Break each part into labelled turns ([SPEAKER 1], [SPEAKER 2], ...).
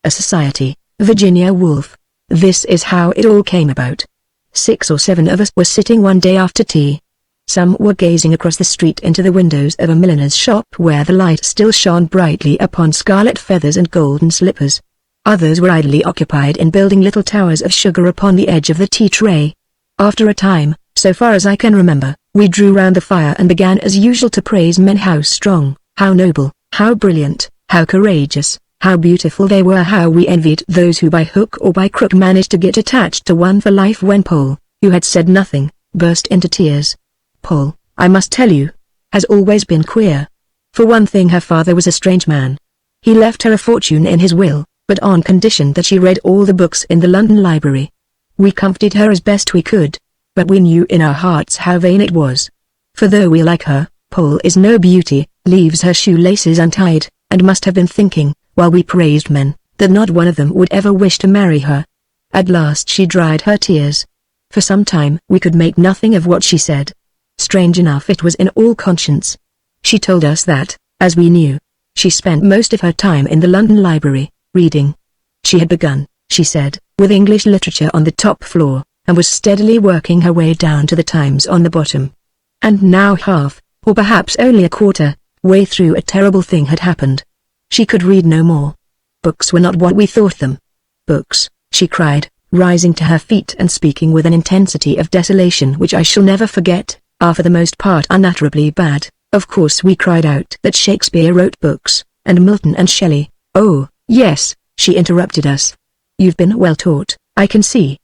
[SPEAKER 1] a society. Virginia Woolf. This is how it all came about. 6 or 7 of us were sitting one day after tea. Some were gazing across the street into the windows of a milliner's shop where the light still shone brightly upon scarlet feathers and golden slippers. Others were idly occupied in building little towers of sugar upon the edge of the tea tray. After a time, so far as I can remember, we drew round the fire and began as usual to praise men. How strong, how noble, how brilliant, how courageous, how beautiful they were. How we envied those who by hook or by crook managed to get attached to one for life. When Paul, who had said nothing, burst into tears. Paul, I must tell you, has always been queer. For one thing, her father was a strange man. He left her a fortune in his will, but on condition that she read all the books in the London Library. We comforted her as best we could, but we knew in our hearts how vain it was. For though we like her, Paul is no beauty, leaves her shoelaces untied, and must have been thinking, while we praised men, that not one of them would ever wish to marry her. At last she dried her tears. For some time we could make nothing of what she said. Strange enough, it was in all conscience. She told us that, as we knew, she spent most of her time in the London Library, reading. She had begun, she said, with English literature on the top floor, and was steadily working her way down to the Times on the bottom. And now half, or perhaps only a quarter, way through, a terrible thing had happened. She could read no more. Books were not what we thought them. Books, she cried, rising to her feet and speaking with an intensity of desolation which I shall never forget, are for the most part unutterably bad. Of course we cried out that Shakespeare wrote books, and Milton and Shelley. Oh, yes, she interrupted us. You've been well taught, I can see.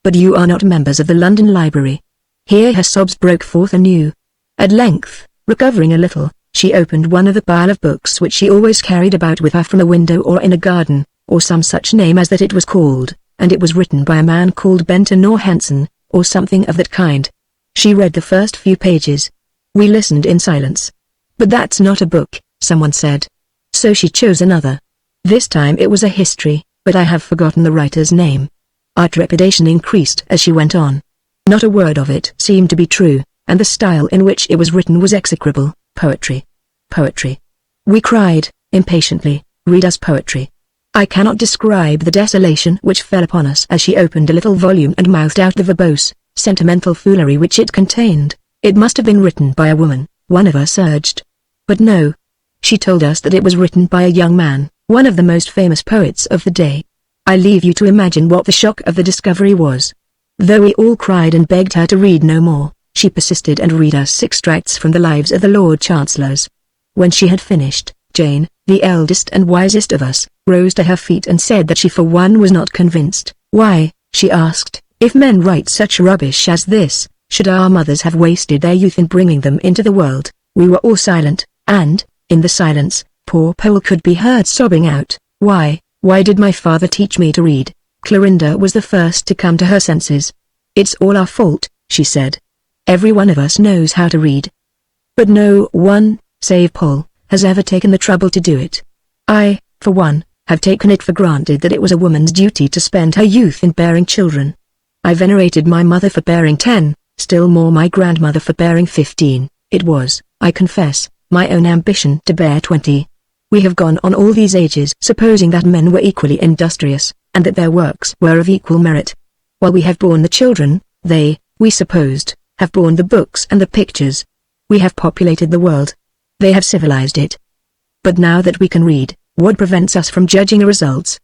[SPEAKER 1] But you are not members of the London Library. Here her sobs broke forth anew. At length, recovering a little, she opened one of the pile of books which she always carried about with her from a window or in a garden, or some such name as that it was called, and it was written by a man called Benton or Henson, or something of that kind. She read the first few pages. We listened in silence. But that's not a book, someone said. So she chose another. This time it was a history, but I have forgotten the writer's name. Our trepidation increased as she went on. Not a word of it seemed to be true, and the style in which it was written was execrable. Poetry. Poetry. We cried, impatiently, read us poetry. I cannot describe the desolation which fell upon us as she opened a little volume and mouthed out the verbose, sentimental foolery which it contained. It must have been written by a woman, one of us urged. But no. She told us that it was written by a young man, one of the most famous poets of the day. I leave you to imagine what the shock of the discovery was. Though we all cried and begged her to read no more, she persisted and read us extracts from the lives of the Lord Chancellors. When she had finished, Jane, the eldest and wisest of us, rose to her feet and said that she for one was not convinced. Why, she asked, if men write such rubbish as this, should our mothers have wasted their youth in bringing them into the world? We were all silent, and, in the silence, poor Paul could be heard sobbing out, why did my father teach me to read? Clorinda was the first to come to her senses. It's all our fault, she said. Every one of us knows how to read. But no one, save Paul, has ever taken the trouble to do it. I, for one, have taken it for granted that it was a woman's duty to spend her youth in bearing children. I venerated my mother for bearing 10, still more my grandmother for bearing 15. It was, I confess, my own ambition to bear 20. We have gone on all these ages supposing that men were equally industrious, and that their works were of equal merit. While we have borne the children, they, we supposed, have borne the books and the pictures. We have populated the world. They have civilized it. But now that we can read, what prevents us from judging the results?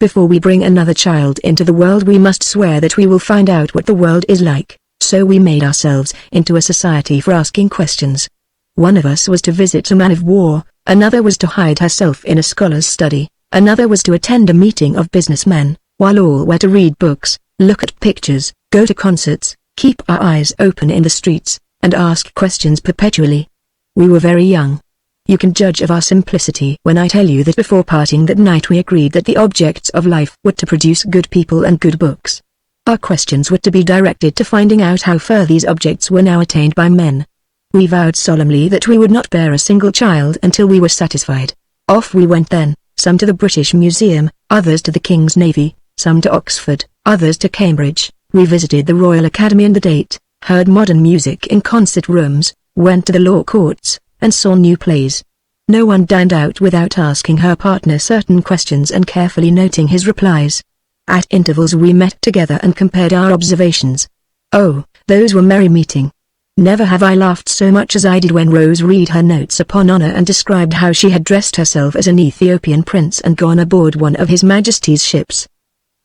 [SPEAKER 1] Before we bring another child into the world we must swear that we will find out what the world is like. So we made ourselves into a society for asking questions. One of us was to visit a man of war, another was to hide herself in a scholar's study, another was to attend a meeting of businessmen, while all were to read books, look at pictures, go to concerts, keep our eyes open in the streets, and ask questions perpetually. We were very young. You can judge of our simplicity when I tell you that before parting that night we agreed that the objects of life were to produce good people and good books. Our questions were to be directed to finding out how far these objects were now attained by men. We vowed solemnly that we would not bear a single child until we were satisfied. Off we went then, some to the British Museum, others to the King's Navy, some to Oxford, others to Cambridge. We visited the Royal Academy and the Tate, heard modern music in concert rooms, went to the law courts, and saw new plays. No one dined out without asking her partner certain questions and carefully noting his replies. At intervals we met together and compared our observations. Oh, those were merry meeting. Never have I laughed so much as I did when Rose read her notes upon honor and described how she had dressed herself as an Ethiopian prince and gone aboard one of His Majesty's ships.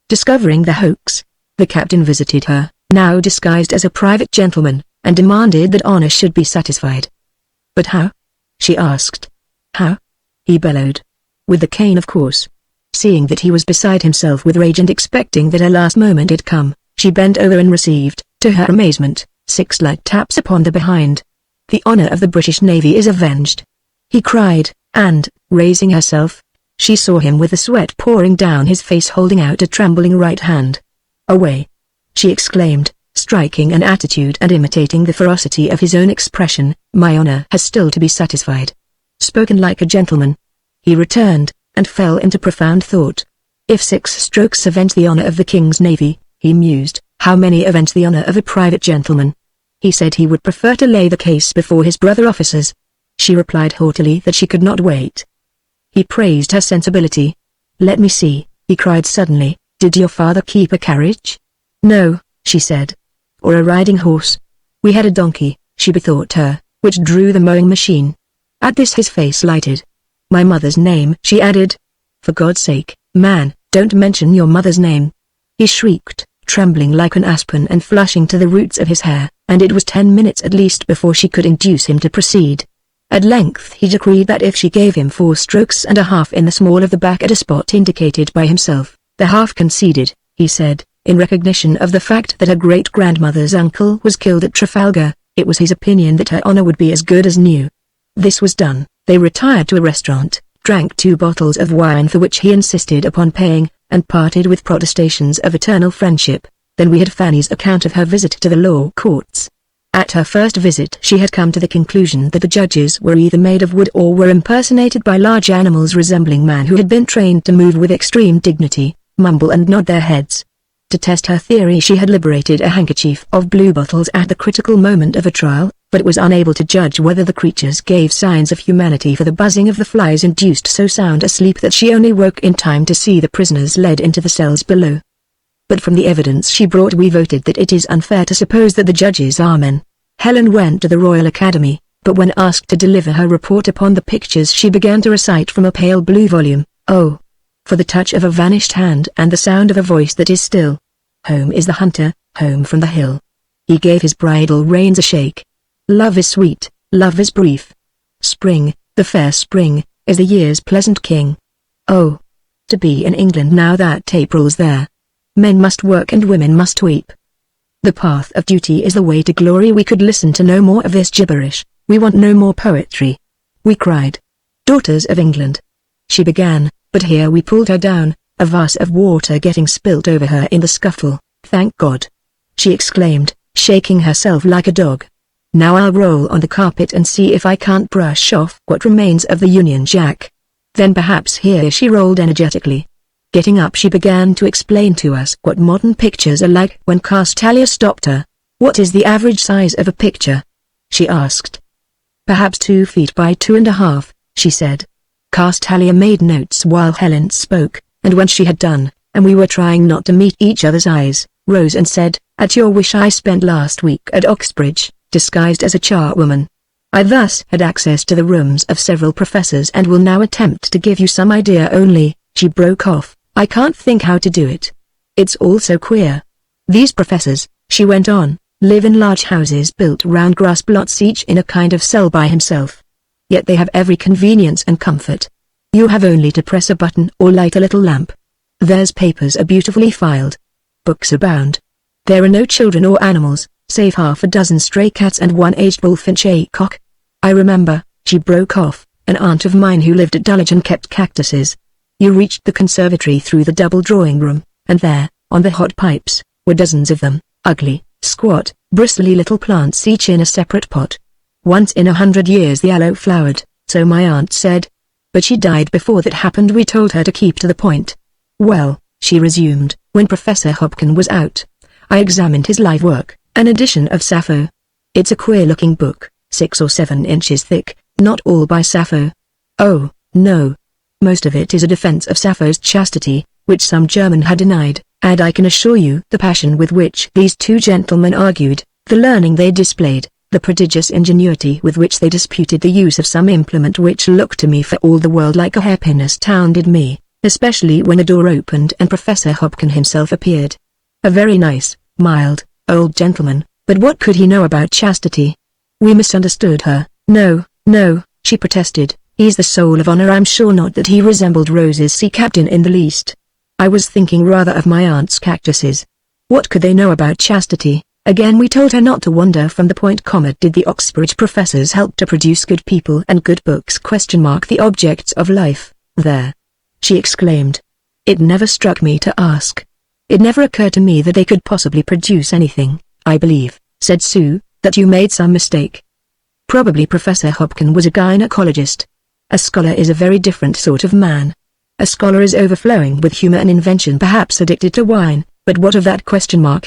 [SPEAKER 1] Discovering the hoax, the captain visited her, now disguised as a private gentleman, and demanded that honor should be satisfied. But how? She asked. How? He bellowed. With the cane, of course. Seeing that he was beside himself with rage and expecting that her last moment had come, she bent over and received, to her amazement, 6 light taps upon the behind. The honor of the British Navy is avenged, he cried, and, raising herself, she saw him with the sweat pouring down his face holding out a trembling right hand. Away! She exclaimed, striking an attitude and imitating the ferocity of his own expression. My honor has still to be satisfied. Spoken like a gentleman. He returned, and fell into profound thought. If 6 strokes avenge the honor of the King's Navy, he mused, how many avenge the honor of a private gentleman? He said he would prefer to lay the case before his brother officers. She replied haughtily that she could not wait. He praised her sensibility. Let me see, he cried suddenly, did your father keep a carriage? No, she said. Or a riding horse? We had a donkey, she bethought her, which drew the mowing machine. At this his face lighted. My mother's name, she added. For God's sake, man, don't mention your mother's name. He shrieked, trembling like an aspen and flushing to the roots of his hair, and it was 10 minutes at least before she could induce him to proceed. At length he decreed that if she gave him 4 strokes and a half in the small of the back at a spot indicated by himself, the half conceded, he said, in recognition of the fact that her great-grandmother's uncle was killed at Trafalgar, it was his opinion that her honor would be as good as new. This was done, they retired to a restaurant, drank 2 bottles of wine for which he insisted upon paying, and parted with protestations of eternal friendship. Then we had Fanny's account of her visit to the law courts. At her first visit she had come to the conclusion that the judges were either made of wood or were impersonated by large animals resembling man who had been trained to move with extreme dignity, mumble and nod their heads. To test her theory she had liberated a handkerchief of blue bottles at the critical moment of a trial, but was unable to judge whether the creatures gave signs of humanity, for the buzzing of the flies induced so sound a sleep that she only woke in time to see the prisoners led into the cells below. But from the evidence she brought we voted that it is unfair to suppose that the judges are men. Helen went to the Royal Academy, but when asked to deliver her report upon the pictures she began to recite from a pale blue volume, oh, for the touch of a vanished hand and the sound of a voice that is still. Home is the hunter, home from the hill. He gave his bridle reins a shake. Love is sweet, love is brief. Spring, the fair spring, is the year's pleasant king. Oh, to be in England now that April's there. Men must work and women must weep. The path of duty is the way to glory. We could listen to no more of this gibberish, we want no more poetry. We cried. Daughters of England. She began, but here we pulled her down, a vase of water getting spilt over her in the scuffle. Thank God! She exclaimed, shaking herself like a dog. Now I'll roll on the carpet and see if I can't brush off what remains of the Union Jack. Then perhaps here she rolled energetically. Getting up she began to explain to us what modern pictures are like when Castalia stopped her. What is the average size of a picture? She asked. Perhaps 2 feet by 2.5, she said. Castalia made notes while Helen spoke, and when she had done, and we were trying not to meet each other's eyes, rose and said, at your wish I spent last week at Oxbridge, disguised as a charwoman. I thus had access to the rooms of several professors and will now attempt to give you some idea only. She broke off. I can't think how to do it. It's all so queer. These professors, she went on, live in large houses built round grass plots, each in a kind of cell by himself. Yet they have every convenience and comfort. You have only to press a button or light a little lamp. Their papers are beautifully filed. Books abound. There are no children or animals, save 6 stray cats and 1 aged bullfinch cock. I remember, she broke off, an aunt of mine who lived at Dulwich and kept cactuses. You reached the conservatory through the double drawing room, and there, on the hot pipes, were dozens of them, ugly, squat, bristly little plants each in a separate pot. Once in 100 years the aloe flowered, so my aunt said. But she died before that happened. We told her to keep to the point. Well, she resumed, when Professor Hopkin was out, I examined his live work, an edition of Sappho. It's a queer-looking book, 6 or 7 inches thick, not all by Sappho. Oh, no. Most of it is a defense of Sappho's chastity, which some German had denied, and I can assure you the passion with which these two gentlemen argued, the learning they displayed, the prodigious ingenuity with which they disputed the use of some implement which looked to me for all the world like a hairpin astounded me, especially when the door opened and Professor Hopkins himself appeared. A very nice, mild, old gentleman, but what could he know about chastity? We misunderstood her. No, no, she protested, he's the soul of honor. I'm sure not that he resembled Rose's sea captain in the least. I was thinking rather of my aunt's cactuses. What could they know about chastity? Again we told her not to wander from the point. Did the Oxbridge professors help to produce good people and good books? The objects of life, there. She exclaimed. It never struck me to ask. It never occurred to me that they could possibly produce anything. I believe, said Sue, that you made some mistake. Probably Professor Hopkins was a gynecologist. A scholar is a very different sort of man. A scholar is overflowing with humor and invention, perhaps addicted to wine, but what of that?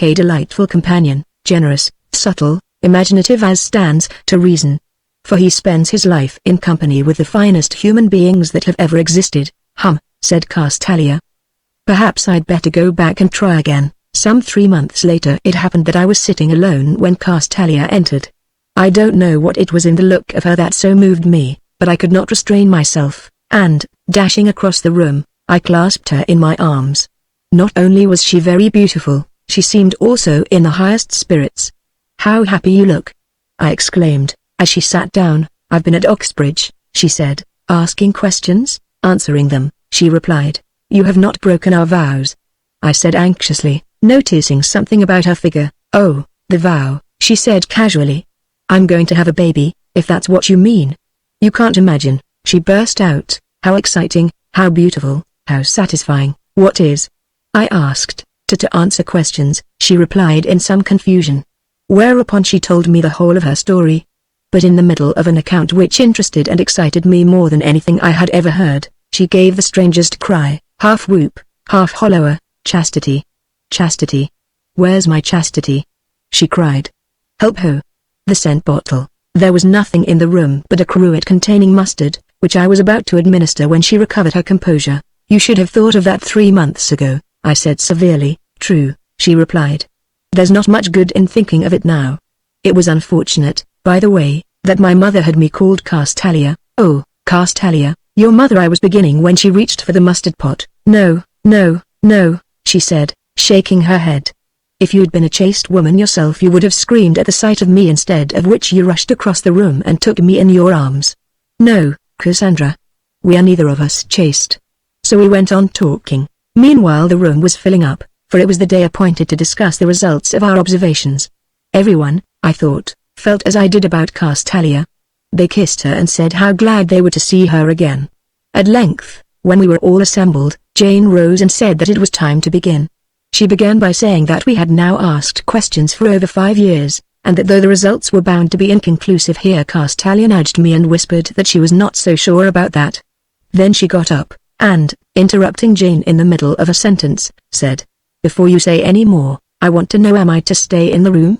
[SPEAKER 1] A delightful companion, generous, subtle, imaginative as stands to reason. For he spends his life in company with the finest human beings that have ever existed. Said Castalia. Perhaps I'd better go back and try again. Some 3 months later it happened that I was sitting alone when Castalia entered. I don't know what it was in the look of her that so moved me, but I could not restrain myself, and, dashing across the room, I clasped her in my arms. Not only was she very beautiful, she seemed also in the highest spirits. How happy you look! I exclaimed, as she sat down. I've been at Oxbridge, she said, asking questions, answering them, she replied. You have not broken our vows, I said anxiously, noticing something about her figure. Oh, the vow, she said casually. I'm going to have a baby, if that's what you mean. You can't imagine, she burst out, how exciting, how beautiful, how satisfying. What is? I asked. To answer questions, she replied in some confusion. Whereupon she told me the whole of her story. But in the middle of an account which interested and excited me more than anything I had ever heard, she gave the strangest cry, half whoop, half hollower. Chastity. Chastity. Where's my chastity? She cried. Help ho. The scent bottle. There was nothing in the room but a cruet containing mustard, which I was about to administer when she recovered her composure. You should have thought of that 3 months ago, I said severely. True, she replied. There's not much good in thinking of it now. It was unfortunate, by the way, that my mother had me called Castalia. Oh, Castalia, your mother. I was beginning when she reached for the mustard pot. No, no, no, she said, shaking her head. If you'd been a chaste woman yourself you would have screamed at the sight of me, instead of which you rushed across the room and took me in your arms. No, Cassandra. We are neither of us chaste. So we went on talking. Meanwhile the room was filling up, for it was the day appointed to discuss the results of our observations. Everyone, I thought, felt as I did about Castalia. They kissed her and said how glad they were to see her again. At length, when we were all assembled, Jane rose and said that it was time to begin. She began by saying that we had now asked questions for over 5 years, and that though the results were bound to be inconclusive. Here Castalia nudged me and whispered that she was not so sure about that. Then she got up, and, interrupting Jane in the middle of a sentence, said, Before you say any more, I want to know, am I to stay in the room?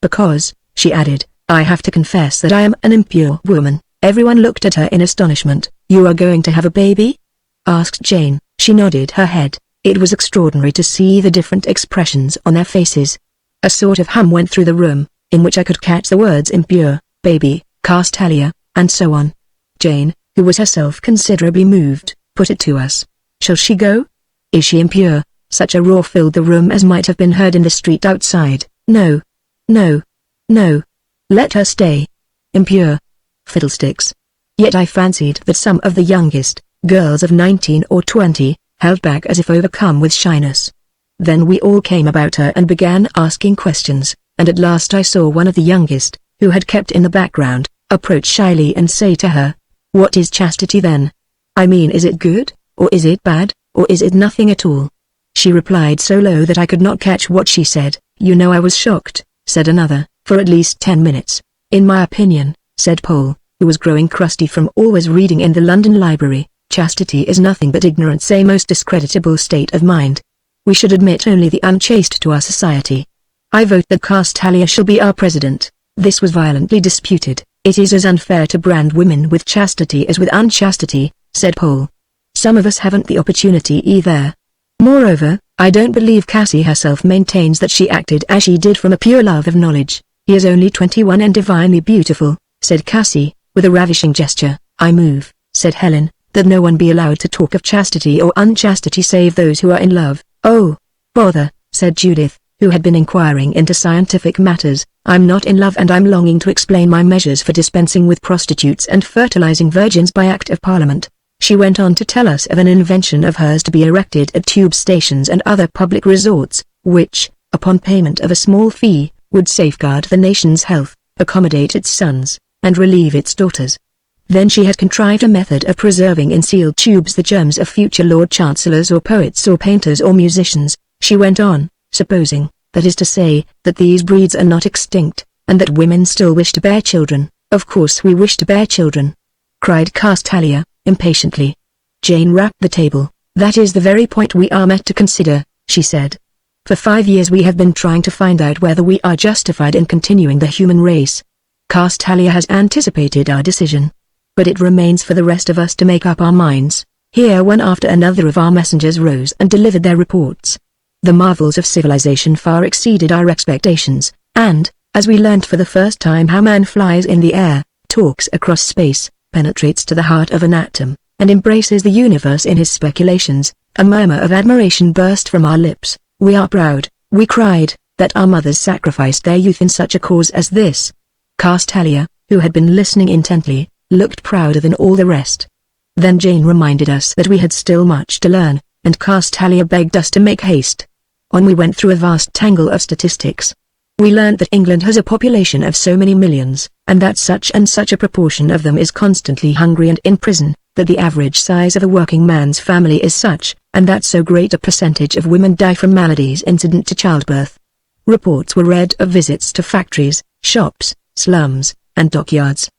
[SPEAKER 1] Because, she added, I have to confess that I am an impure woman. Everyone looked at her in astonishment. You are going to have a baby? Asked Jane. She nodded her head. It was extraordinary to see the different expressions on their faces. A sort of hum went through the room, in which I could catch the words impure, baby, Castalia, and so on. Jane, who was herself considerably moved, put it to us. Shall she go? Is she impure? Such a roar filled the room as might have been heard in the street outside. No. No. No. Let her stay. Impure. Fiddlesticks. Yet I fancied that some of the youngest, girls of 19 or 20, held back as if overcome with shyness. Then we all came about her and began asking questions, and at last I saw one of the youngest, who had kept in the background, approach shyly and say to her, What is chastity then? I mean, is it good, or is it bad, or is it nothing at all? She replied so low that I could not catch what she said. You know, I was shocked, said another, for at least 10 minutes. In my opinion, said Paul, who was growing crusty from always reading in the London Library, chastity is nothing but ignorance, a most discreditable state of mind. We should admit only the unchaste to our society. I vote that Castalia shall be our president. This was violently disputed, It is as unfair to brand women with chastity as with unchastity, said Paul. Some of us haven't the opportunity either. Moreover, I don't believe Cassie herself maintains that she acted as she did from a pure love of knowledge. He is only 21 and divinely beautiful, said Cassie, with a ravishing gesture. I move, said Helen, that no one be allowed to talk of chastity or unchastity save those who are in love. Oh, bother, said Judith, who had been inquiring into scientific matters. I'm not in love and I'm longing to explain my measures for dispensing with prostitutes and fertilizing virgins by Act of Parliament. She went on to tell us of an invention of hers to be erected at tube stations and other public resorts, which, upon payment of a small fee, would safeguard the nation's health, accommodate its sons, and relieve its daughters. Then she had contrived a method of preserving in sealed tubes the germs of future Lord Chancellors or poets or painters or musicians. She went on, supposing, that is to say, that these breeds are not extinct, and that women still wish to bear children. Of course we wish to bear children, cried Castalia, impatiently. Jane rapped the table. That is the very point we are met to consider, she said. For 5 years we have been trying to find out whether we are justified in continuing the human race. Castalia has anticipated our decision. But it remains for the rest of us to make up our minds. Here one after another of our messengers rose and delivered their reports. The marvels of civilization far exceeded our expectations, and, as we learnt for the first time how man flies in the air, talks across space, penetrates to the heart of an atom, and embraces the universe in his speculations, a murmur of admiration burst from our lips. We are proud, we cried, that our mothers sacrificed their youth in such a cause as this. Castalia, who had been listening intently, looked prouder than all the rest. Then Jane reminded us that we had still much to learn, and Castalia begged us to make haste. On we went through a vast tangle of statistics. We learned that England has a population of so many millions, and that such and such a proportion of them is constantly hungry and in prison, that the average size of a working man's family is such, and that so great a percentage of women die from maladies incident to childbirth. Reports were read of visits to factories, shops, slums, and dockyards.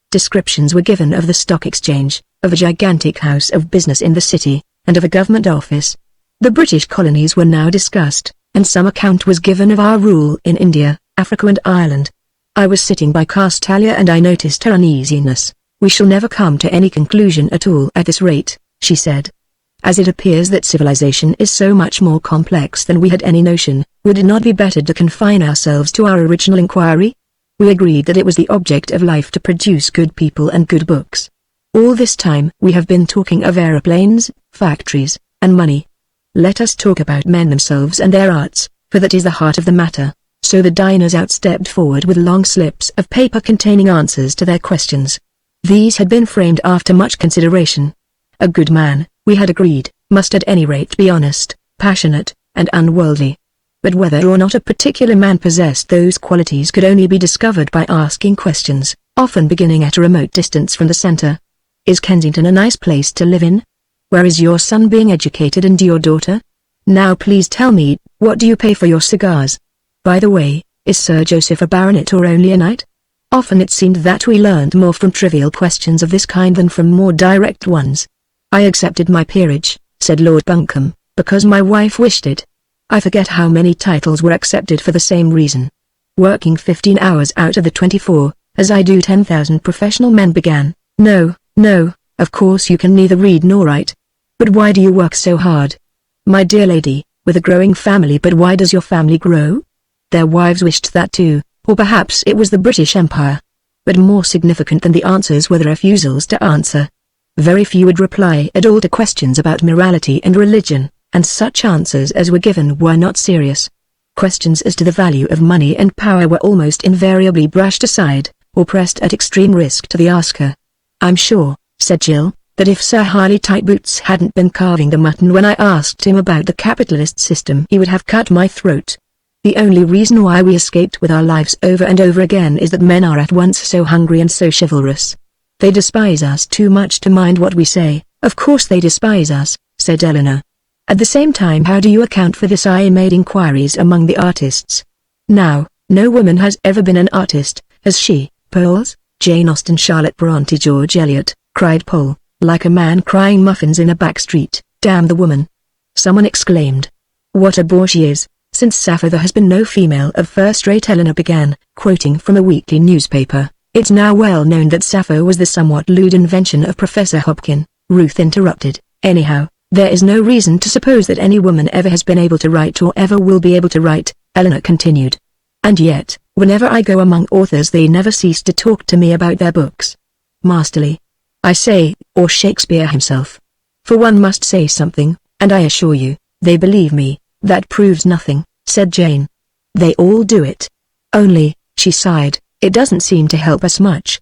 [SPEAKER 1] Descriptions were given of the stock exchange, of a gigantic house of business in the city, and of a government office. The British colonies were now discussed, and some account was given of our rule in India, Africa and Ireland. I was sitting by Castalia and I noticed her uneasiness. We shall never come to any conclusion at all at this rate, she said. As it appears that civilization is so much more complex than we had any notion, would it not be better to confine ourselves to our original inquiry? We agreed that it was the object of life to produce good people and good books. All this time we have been talking of aeroplanes, factories, and money. Let us talk about men themselves and their arts, for that is the heart of the matter. So the diners out stepped forward with long slips of paper containing answers to their questions. These had been framed after much consideration. A good man, we had agreed, must at any rate be honest, passionate, and unworldly. But whether or not a particular man possessed those qualities could only be discovered by asking questions, often beginning at a remote distance from the center. Is Kensington a nice place to live in? Where is your son being educated and your daughter? Now please tell me, what do you pay for your cigars? By the way, is Sir Joseph a baronet or only a knight? Often it seemed that we learned more from trivial questions of this kind than from more direct ones. I accepted my peerage, said Lord Buncombe, because my wife wished it. I forget how many titles were accepted for the same reason. Working 15 hours out of the 24, as I do 10,000 professional men began. No, of course you can neither read nor write. But why do you work so hard? My dear lady, with a growing family. But why does your family grow? Their wives wished that too, or perhaps it was the British Empire. But more significant than the answers were the refusals to answer. Very few would reply at all to questions about morality and religion, and such answers as were given were not serious. Questions as to the value of money and power were almost invariably brushed aside, or pressed at extreme risk to the asker. I'm sure, said Jill, that if Sir Harley Tightboots hadn't been carving the mutton when I asked him about the capitalist system he would have cut my throat. The only reason why we escaped with our lives over and over again is that men are at once so hungry and so chivalrous. They despise us too much to mind what we say. Of course they despise us, said Eleanor. At the same time, how do you account for this? I made inquiries among the artists. Now, no woman has ever been an artist, has she, Pearls? Jane Austen, Charlotte Bronte, George Eliot, cried Paul, like a man crying muffins in a back street. Damn the woman! Someone exclaimed. What a bore she is! Since Sappho there has been no female of first rate. Eleanor began, quoting from a weekly newspaper. It's now well known that Sappho was the somewhat lewd invention of Professor Hopkin, Ruth interrupted. Anyhow, there is no reason to suppose that any woman ever has been able to write or ever will be able to write, Eleanor continued. And yet, whenever I go among authors they never cease to talk to me about their books. Masterly. I say, or Shakespeare himself. For one must say something, and I assure you, they believe me. That proves nothing, said Jane. They all do it. Only, she sighed, it doesn't seem to help us much.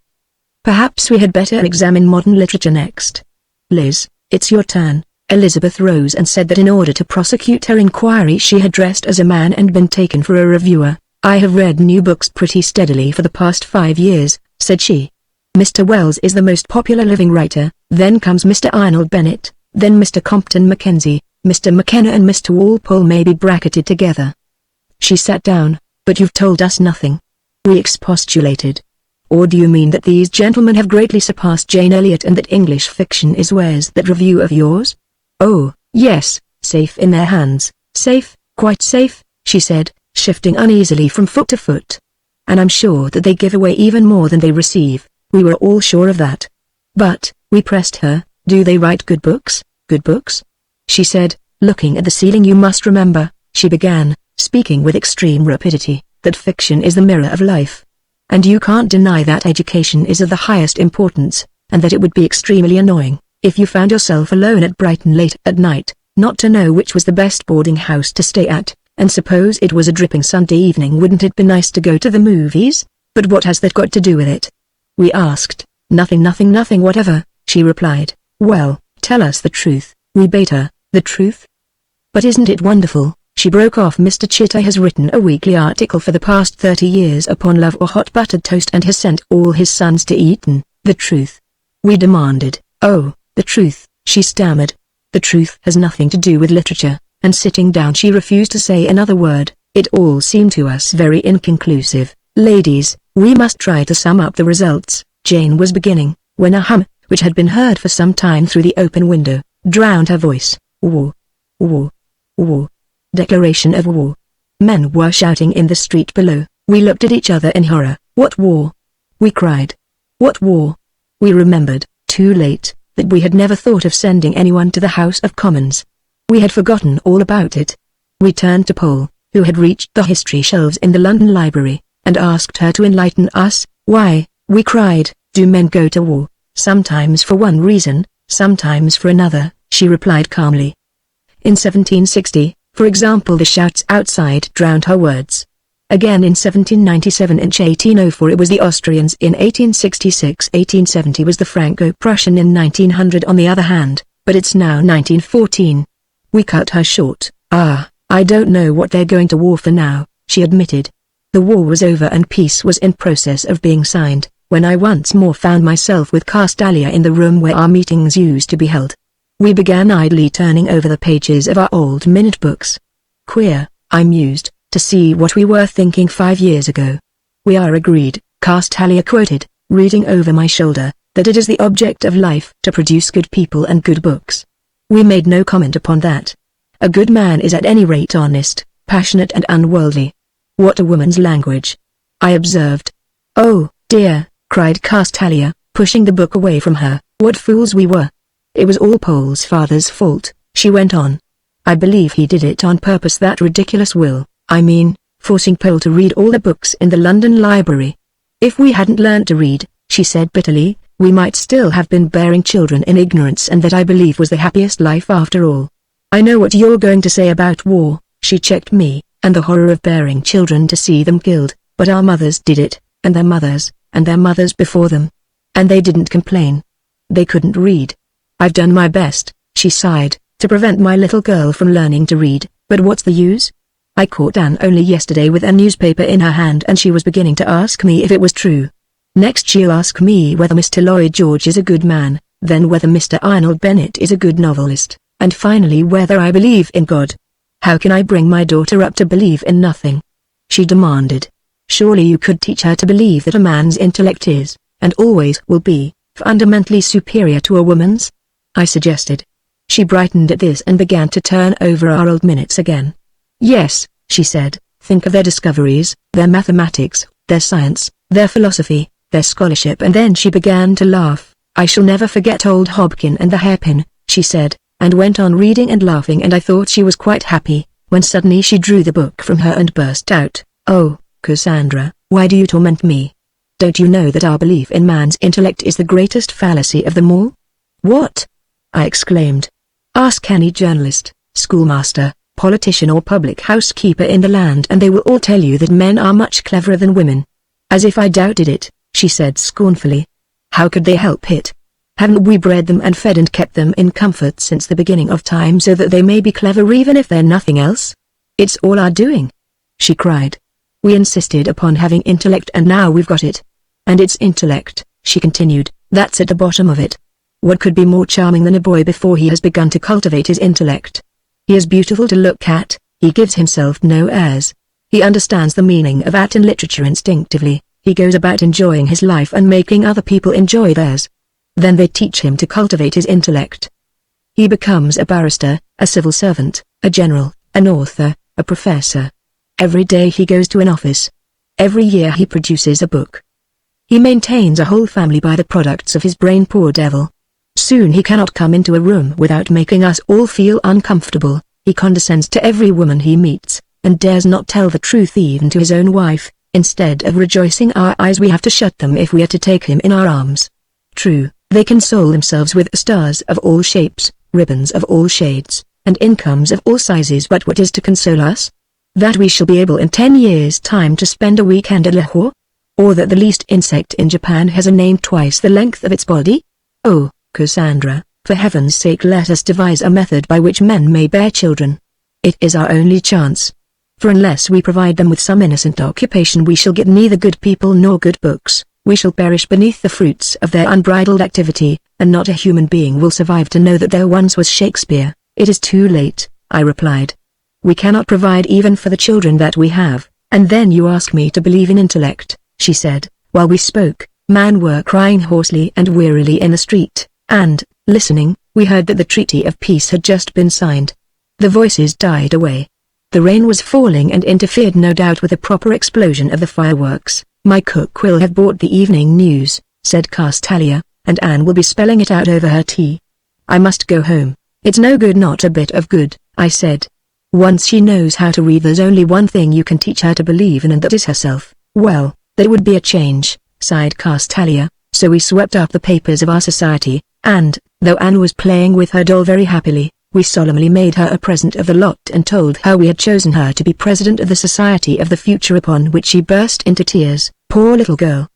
[SPEAKER 1] Perhaps we had better examine modern literature next. Liz, it's your turn. Elizabeth rose and said that in order to prosecute her inquiry she had dressed as a man and been taken for a reviewer. I have read new books pretty steadily for the past 5 years, said she. Mr. Wells is the most popular living writer, then comes Mr. Arnold Bennett, then Mr. Compton Mackenzie, Mr. McKenna and Mr. Walpole may be bracketed together. She sat down. But you've told us nothing. We expostulated. Or do you mean that these gentlemen have greatly surpassed Jane Elliott and that English fiction is where's that review of yours? Oh, yes, safe in their hands, safe, quite safe, she said, shifting uneasily from foot to foot. And I'm sure that they give away even more than they receive, we were all sure of that. But, we pressed her, do they write good books, good books? She said, looking at the ceiling. You must remember, she began, speaking with extreme rapidity, that fiction is the mirror of life. And you can't deny that education is of the highest importance, and that it would be extremely annoying, if you found yourself alone at Brighton late at night, not to know which was the best boarding house to stay at, and suppose it was a dripping Sunday evening, wouldn't it be nice to go to the movies? But what has that got to do with it? We asked. Nothing whatever, she replied. Well, tell us the truth, we bade her. The truth? But isn't it wonderful? She broke off. Mr. Chitter has written a weekly article for the past 30 years upon love or hot buttered toast and has sent all his sons to Eton. The truth? We demanded. Oh, the truth, she stammered. The truth has nothing to do with literature, and sitting down she refused to say another word. It all seemed to us very inconclusive. Ladies, we must try to sum up the results, Jane was beginning, when a hum, which had been heard for some time through the open window, drowned her voice. War. War. War. Declaration of war. Men were shouting in the street below. We looked at each other in horror. What war? We cried. What war? We remembered, too late, that we had never thought of sending anyone to the House of Commons. We had forgotten all about it. We turned to Paul, who had reached the history shelves in the London Library, and asked her to enlighten us. Why, we cried, do men go to war? Sometimes for one reason, sometimes for another, she replied calmly. In 1760, for example, the shouts outside drowned her words. Again in 1797 and 1804 it was the Austrians. In 1866-1870 was the Franco-Prussian. In 1900 on the other hand, but it's now 1914. We cut her short. I don't know what they're going to war for now, she admitted. The war was over and peace was in process of being signed, when I once more found myself with Castalia in the room where our meetings used to be held. We began idly turning over the pages of our old minute books. Queer, I mused, to see what we were thinking 5 years ago. We are agreed, Castalia quoted, reading over my shoulder, that it is the object of life to produce good people and good books. We made no comment upon that. A good man is at any rate honest, passionate and unworldly. What a woman's language! I observed. Oh, dear, cried Castalia, pushing the book away from her. What fools we were! It was all Paul's father's fault, she went on. I believe he did it on purpose, that ridiculous will, I mean, forcing Paul to read all the books in the London Library. If we hadn't learned to read, she said bitterly, we might still have been bearing children in ignorance, and that I believe was the happiest life after all. I know what you're going to say about war, she checked me, and the horror of bearing children to see them killed, but our mothers did it, and their mothers before them. And they didn't complain. They couldn't read. I've done my best, she sighed, to prevent my little girl from learning to read, but what's the use? I caught Anne only yesterday with a newspaper in her hand and she was beginning to ask me if it was true. Next she'll ask me whether Mr. Lloyd George is a good man, then whether Mr. Arnold Bennett is a good novelist, and finally whether I believe in God. How can I bring my daughter up to believe in nothing? She demanded. Surely you could teach her to believe that a man's intellect is, and always will be, fundamentally superior to a woman's? I suggested. She brightened at this and began to turn over our old minutes again. Yes, she said, think of their discoveries, their mathematics, their science, their philosophy, their scholarship, and then she began to laugh. "I shall never forget old Hobkin and the hairpin," she said, and went on reading and laughing, and I thought she was quite happy, when suddenly she drew the book from her and burst out, "Oh, Cassandra, why do you torment me? Don't you know that our belief in man's intellect is the greatest fallacy of them all?" "What?" I exclaimed. "Ask any journalist, schoolmaster, politician or public housekeeper in the land and they will all tell you that men are much cleverer than women." "As if I doubted it," she said scornfully. "How could they help it? Haven't we bred them and fed and kept them in comfort since the beginning of time so that they may be clever even if they're nothing else? It's all our doing," she cried. "We insisted upon having intellect and now we've got it. And it's intellect," she continued, "that's at the bottom of it. What could be more charming than a boy before he has begun to cultivate his intellect? He is beautiful to look at, he gives himself no airs. He understands the meaning of art and literature instinctively, he goes about enjoying his life and making other people enjoy theirs. Then they teach him to cultivate his intellect. He becomes a barrister, a civil servant, a general, an author, a professor. Every day he goes to an office. Every year he produces a book. He maintains a whole family by the products of his brain, poor devil. Soon he cannot come into a room without making us all feel uncomfortable. He condescends to every woman he meets, and dares not tell the truth even to his own wife. Instead of rejoicing our eyes we have to shut them if we are to take him in our arms. True, they console themselves with stars of all shapes, ribbons of all shades, and incomes of all sizes, but what is to console us? That we shall be able in 10 years' time to spend a weekend at Lahore? Or that the least insect in Japan has a name twice the length of its body? Oh, Cassandra, for heaven's sake let us devise a method by which men may bear children. It is our only chance. For unless we provide them with some innocent occupation we shall get neither good people nor good books, we shall perish beneath the fruits of their unbridled activity, and not a human being will survive to know that there once was Shakespeare. "It is too late," I replied. "We cannot provide even for the children that we have, and then you ask me to believe in intellect," she said. While we spoke, men were crying hoarsely and wearily in the street, and, listening, we heard that the Treaty of Peace had just been signed. The voices died away. The rain was falling and interfered no doubt with the proper explosion of the fireworks. "My cook will have bought the evening news," said Castalia, "and Anne will be spelling it out over her tea. I must go home." "It's no good, not a bit of good," I said. "Once she knows how to read there's only one thing you can teach her to believe in, and that is herself." "Well, that would be a change," sighed Castalia. So we swept up the papers of our society, and, though Anne was playing with her doll very happily, we solemnly made her a present of the lot and told her we had chosen her to be president of the Society of the Future, upon which she burst into tears. Poor little girl.